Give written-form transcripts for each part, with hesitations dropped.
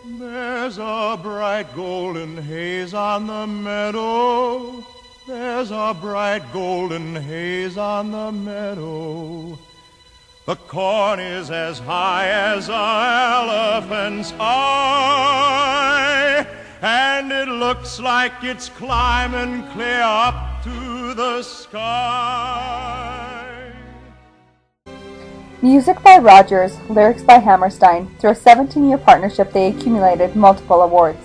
There's a bright golden haze on the meadow. There's a bright golden haze on the meadow. The corn is as high as an elephant's eye, and it looks like it's climbing clear up to the sky. Music by Rodgers, lyrics by Hammerstein. Through a 17-year partnership, they accumulated multiple awards.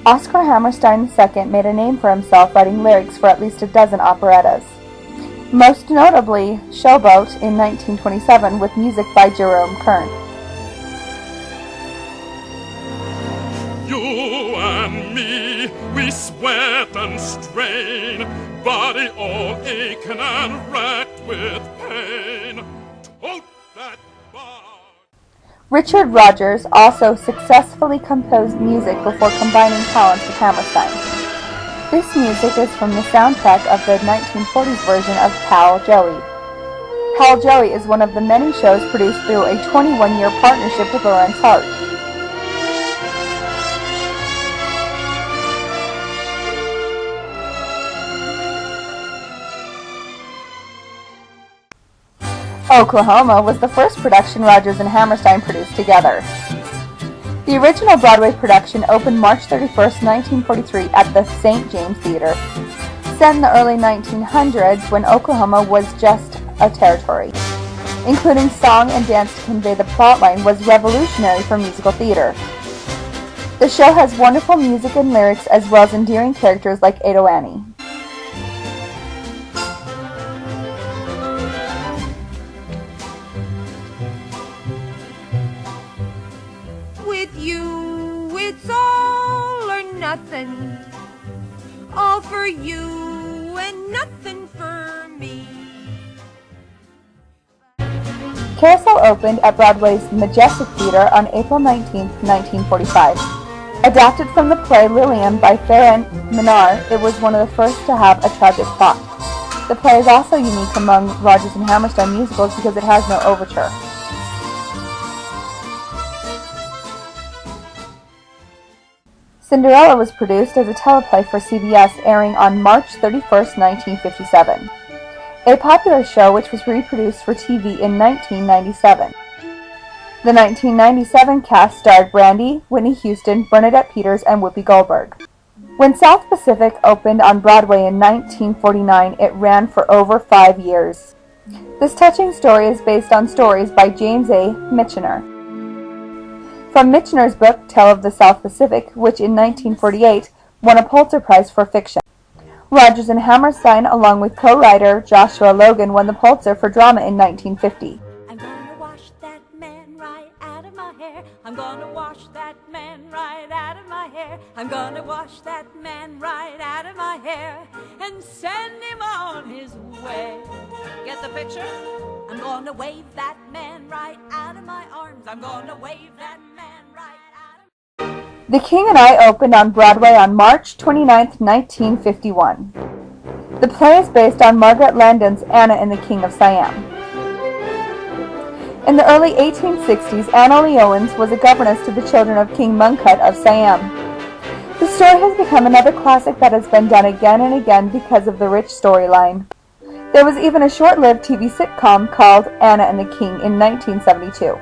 Oscar Hammerstein II made a name for himself writing lyrics for at least a dozen operettas. Most notably, Showboat in 1927 with music by Jerome Kern. You and me, we sweat and strain, body all aching and racked with pain. Tote that bar. Richard Rodgers also successfully composed music before combining talents with Hammerstein. This music is from the soundtrack of the 1940s version of Pal Joey. Pal Joey is one of the many shows produced through a 21-year partnership with Lawrence Hart. Oklahoma was the first production Rodgers and Hammerstein produced together. The original Broadway production opened March 31, 1943 at the St. James Theater. Set in the early 1900s when Oklahoma was just a territory. Including song and dance to convey the plotline was revolutionary for musical theater. The show has wonderful music and lyrics as well as endearing characters like Ado Annie. With you, it's all or nothing. All for you and nothing for me. Carousel opened at Broadway's Majestic Theater on April 19, 1945. Adapted from the play Lillian by Farren Minar, it was one of the first to have a tragic plot. The play is also unique among Rodgers and Hammerstein musicals because it has no overture. Cinderella was produced as a teleplay for CBS, airing on March 31, 1957. A popular show which was reproduced for TV in 1997. The 1997 cast starred Brandy, Whitney Houston, Bernadette Peters, and Whoopi Goldberg. When South Pacific opened on Broadway in 1949, it ran for over 5 years. This touching story is based on stories by James A. Michener. From Michener's book, Tale of the South Pacific, which in 1948 won a Pulitzer Prize for fiction. Rodgers and Hammerstein, along with co-writer Joshua Logan, won the Pulitzer for drama in 1950. I'm gonna wash that man right out of my hair. I'm gonna wash that man right out of my hair. I'm gonna wash that man right out of my hair and send him on his way. Get the picture? I'm gonna wave that man right out of my arms. I'm gonna wave that man right out of... The King and I opened on Broadway on March 29, 1951. The play is based on Margaret Landon's Anna and the King of Siam. In the early 1860s, Anna Lee Owens was a governess to the children of King Mongkut of Siam. The story has become another classic that has been done again and again because of the rich storyline. There was even a short-lived TV sitcom called Anna and the King in 1972.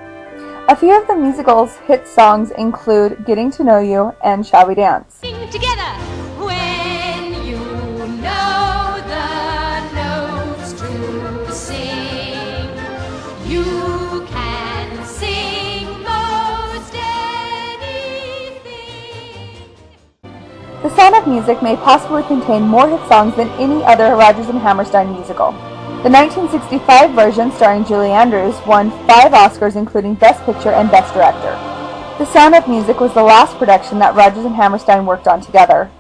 A few of the musical's hit songs include Getting to Know You and Shall We Dance. Sing together! When you know the notes to sing, you can sing most anything. The Sound of Music may possibly contain more hit songs than any other Rodgers and Hammerstein musical. The 1965 version, starring Julie Andrews, won 5 Oscars including Best Picture and Best Director. The Sound of Music was the last production that Rodgers and Hammerstein worked on together.